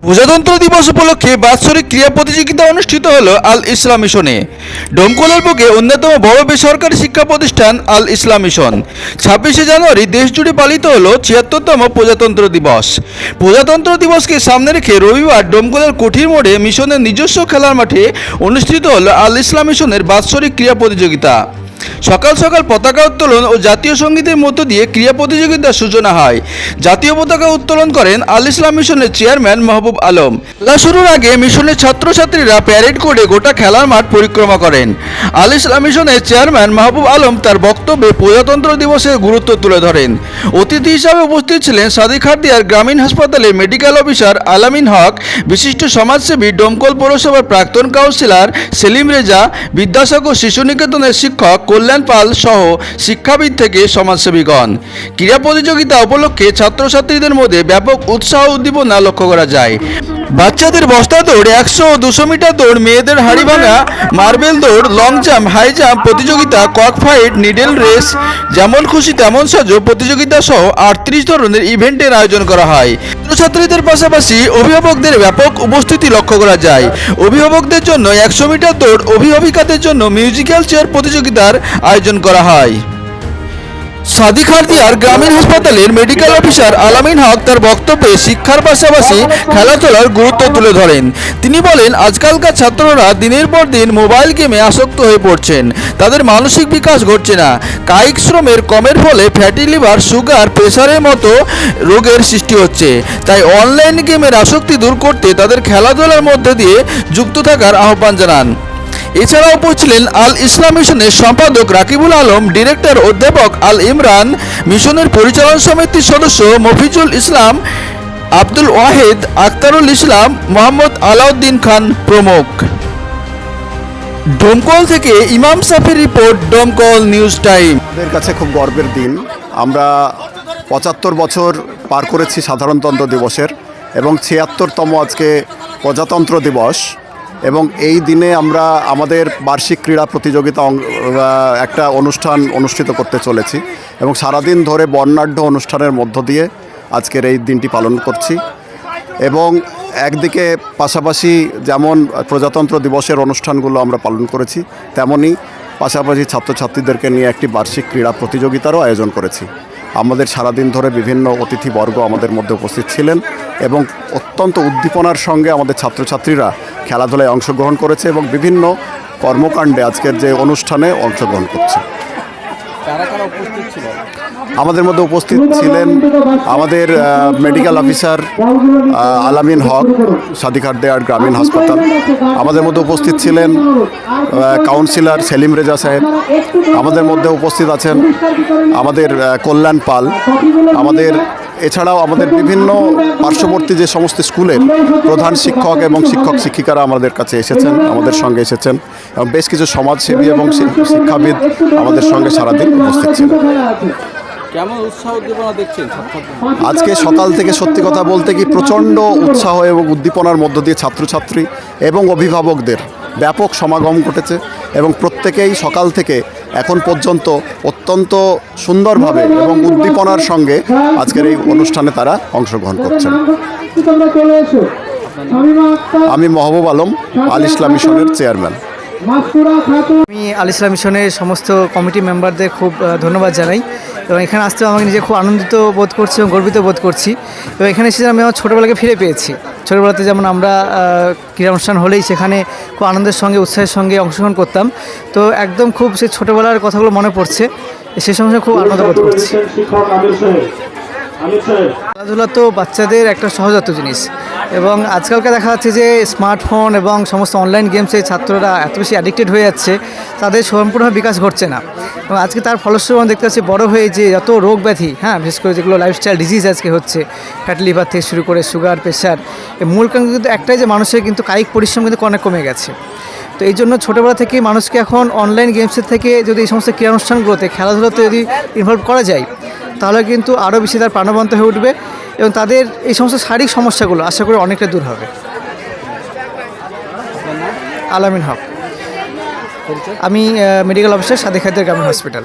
প্রজাতন্ত্র দিবস উপলক্ষে বাৎসরিক ক্রীড়া প্রতিযোগিতা অনুষ্ঠিত হলো আল ইসলাম মিশনে। ডোমকলের বুকে অন্যতম বড় বেসরকারি শিক্ষা প্রতিষ্ঠান আল ইসলাম মিশন 26শে জানুয়ারি দেশজুড়ে পালিত হলো ৭৬তম প্রজাতন্ত্র দিবস। প্রজাতন্ত্র দিবসকে সামনে রেখে রবিবার ডোমকলের কুঠির মোড়ে মিশনের নিজস্ব খেলার মাঠে অনুষ্ঠিত হলো আল ইসলাম মিশনের বাৎসরিক ক্রীড়া প্রতিযোগিতা। সকাল সকাল পতাকা উত্তোলন ও জাতীয় সঙ্গীতের মধ্য দিয়ে ক্রীড়া প্রতিযোগিতার সূচনা হয়। জাতীয় পতাকা উত্তোলন করেন আল ইসলাম মিশনের চেয়ারম্যান মাহবুব আলম। খেলা শুরুর আগে মিশনের ছাত্রছাত্রীরা প্যারেড করে গোটা খেলার মাঠ পরিক্রমা করেন। আল ইসলাম মিশনের চেয়ারম্যান মাহবুব আলম তার বক্তব্যে প্রজাতন্ত্র দিবসের গুরুত্ব তুলে ধরেন। অতিথি হিসাবে উপস্থিত ছিলেন সাদিখারদিয়ার গ্রামীণ হাসপাতালের মেডিকেল অফিসার আলামিন হক, বিশিষ্ট সমাজসেবী ডোমকল পৌরসভার প্রাক্তন কাউন্সিলর সেলিম রেজা, বিদ্যাসাগর শিশু নিকেতনের শিক্ষক কল্যাণ পাল সহ শিক্ষাবিদ থেকে সমাজসেবীগণ। ক্রীড়া প্রতিযোগিতা উপলক্ষে ছাত্রছাত্রীদের মধ্যে ব্যাপক উৎসাহ উদ্দীপনা লক্ষ্য করা যায়। বাচ্চাদের বস্তা দৌড়, 100 ও 200 মিটার দৌড়, মেয়েদের হাড়ি ভাঙা, মার্বেল দৌড়, লং জাম্প, হাই জাম্প প্রতিযোগিতা, কক ফাইট, নিডেল রেস, যেমন খুশি তেমন সাজো প্রতিযোগিতা সহ 38 ধরনের ইভেন্টের আয়োজন করা হয়। ছাত্রছাত্রীদের পাশাপাশি অভিভাবকদের ব্যাপক উপস্থিতি লক্ষ্য করা যায়। অভিভাবকদের জন্য 100 মিটার দৌড়, অভিভাবিকাদের জন্য মিউজিক্যাল চেয়ার প্রতিযোগিতার আয়োজন করা হয়। সাদিখারদিয়ার গ্রামীণ হাসপাতালের মেডিকেল অফিসার আলামিন হক তার বক্তব্যে শিক্ষার পাশাপাশি খেলাধুলার গুরুত্ব তুলে ধরেন। তিনি বলেন, আজকালকার ছাত্ররা দিনের পর দিন মোবাইল গেমে আসক্ত হয়ে পড়ছেন। তাদের মানসিক বিকাশ ঘটছে না। কায়িক শ্রমের কমের ফলে ফ্যাটি লিভার, সুগার, প্রেসারের মতো রোগের সৃষ্টি হচ্ছে। তাই অনলাইন গেমের আসক্তি দূর করতে তাদের খেলাধুলার মধ্যে দিয়ে যুক্ত থাকার আহ্বান জানান। এছাড়াও উপস্থিত ছিলেন আল ইসলাম মিশনের সম্পাদক রাকিবুল আলম, ডিরেক্টর অধ্যাপক আল ইমরান, মিশনের পরিচালনা সমিতির সদস্য মফিজুল ইসলাম, আব্দুল ওয়াহেদ, আখতারুল ইসলাম, মোহাম্মদ আলাউদ্দিন খান প্রমুখ। ডোমকল থেকে ইমাম সাফির রিপোর্ট, ডোমকল নিউজ টাইম। আমাদের কাছে খুব গর্বের দিন। আমরা 75 বছর পার করেছি সাধারণতন্ত্র দিবসের এবং 76তম আজকে প্রজাতন্ত্র দিবস। এবং এই দিনে আমরা আমাদের বার্ষিক ক্রীড়া প্রতিযোগিতা একটা অনুষ্ঠান অনুষ্ঠিত করতে চলেছি এবং সারাদিন ধরে বর্ণাঢ্য অনুষ্ঠানের মধ্য দিয়ে আজকের এই দিনটি পালন করছি। এবং একদিকে পাশাপাশি যেমন প্রজাতন্ত্র দিবসের অনুষ্ঠানগুলো আমরা পালন করেছি, তেমনই পাশাপাশি ছাত্রছাত্রীদেরকে নিয়ে একটি বার্ষিক ক্রীড়া প্রতিযোগিতারও আয়োজন করেছি। আমাদের সারাদিন ধরে বিভিন্ন অতিথিবর্গ আমাদের মধ্যে উপস্থিত ছিলেন এবং অত্যন্ত উদ্দীপনার সঙ্গে আমাদের ছাত্রছাত্রীরা খেলাধুলায় অংশগ্রহণ করেছে এবং বিভিন্ন কর্মকাণ্ডে আজকের যে অনুষ্ঠানে অংশগ্রহণ করছে। আমাদের মধ্যে উপস্থিত ছিলেন আমাদের মেডিকেল অফিসার আলামিন হক, সাদিখারদিয়ার গ্রামীণ হাসপাতাল। আমাদের মধ্যে উপস্থিত ছিলেন কাউন্সিলর সেলিম রেজা সাহেব। আমাদের মধ্যে উপস্থিত আছেন আমাদের কল্যাণ পাল। এছাড়াও আমাদের বিভিন্ন পার্শ্ববর্তী যে সমস্ত স্কুলের প্রধান শিক্ষক এবং শিক্ষক শিক্ষিকারা আমাদের কাছে এসেছেন, আমাদের সঙ্গে এসেছেন এবং বেশ কিছু সমাজসেবী এবং শিক্ষাবিদ আমাদের সঙ্গে সারাদিন উপস্থিত ছিলেন। কেমন উৎসাহ উদ্দীপনা দেখছেন? আজকে সকাল থেকে সত্যি কথা বলতে কি প্রচণ্ড উৎসাহ এবং উদ্দীপনার মধ্য দিয়ে ছাত্রছাত্রী এবং অভিভাবকদের ব্যাপক সমাগম ঘটেছে এবং প্রত্যেকেই সকাল থেকে এখন পর্যন্ত অত্যন্ত সুন্দরভাবে এবং উদ্দীপনার সঙ্গে আজকের এই অনুষ্ঠানে তারা অংশগ্রহণ করছেন। আমি মাহবুব আলম, আল ইসলাম মিশনের চেয়ারম্যান। আমি আল ইসলাম মিশনের সমস্ত কমিটি মেম্বারদের খুব ধন্যবাদ জানাই এবং এখানে আসতে আমাকে নিজে খুব আনন্দিত বোধ করছি এবং গর্বিত বোধ করছি। এবং এখানে এসে আমি আমার ছোটোবেলাকে ফিরে পেয়েছি। ছোটোবেলাতে যেমন আমরা ক্রীড়া অনুষ্ঠান হলেই সেখানে খুব আনন্দের সঙ্গে উৎসাহের সঙ্গে অংশগ্রহণ করতাম। তো একদম খুব সেই ছোটোবেলার কথাগুলো মনে পড়ছে, সে সময় খুব আনন্দ বোধ করছি। খেলাধুলা তো বাচ্চাদের একটা সহজাত জিনিস এবং আজকালকে দেখা যাচ্ছে যে স্মার্টফোন এবং সমস্ত অনলাইন গেমসে ছাত্ররা এত বেশি অ্যাডিক্টেড হয়ে যাচ্ছে, তাদের সম্পূর্ণভাবে বিকাশ ঘটছে না। এবং আজকে তার ফলস্বরূপ আমরা দেখতে পাচ্ছি বড়ো হয়ে যে যত রোগ ব্যাধি, বিশেষ করে যেগুলো লাইফস্টাইল ডিজিজ আজকে হচ্ছে, ফ্যাটি লিভার থেকে শুরু করে সুগার, প্রেশার, এর মূল কারণ কিন্তু একটাই যে মানুষের কিন্তু কায়িক পরিশ্রম কিন্তু অনেক কমে গেছে। তো এই জন্য ছোটোবেলা থেকে মানুষকে এখন অনলাইন গেমসের থেকে যদি এই সমস্ত ক্রীড়া অনুষ্ঠানগুলোতে খেলাধুলাতে যদি ইনভলভ করা যায় তাহলে কিন্তু আরও বেশি তার প্রাণবন্ত হয়ে উঠবে এবং তাদের এই সমস্ত শারীরিক সমস্যাগুলো আশা করি অনেকটা দূর হবে। আলামিন হক, আমি মেডিকেল অফিসার, সাদিখারদিয়া গ্রামীণ হসপিটাল।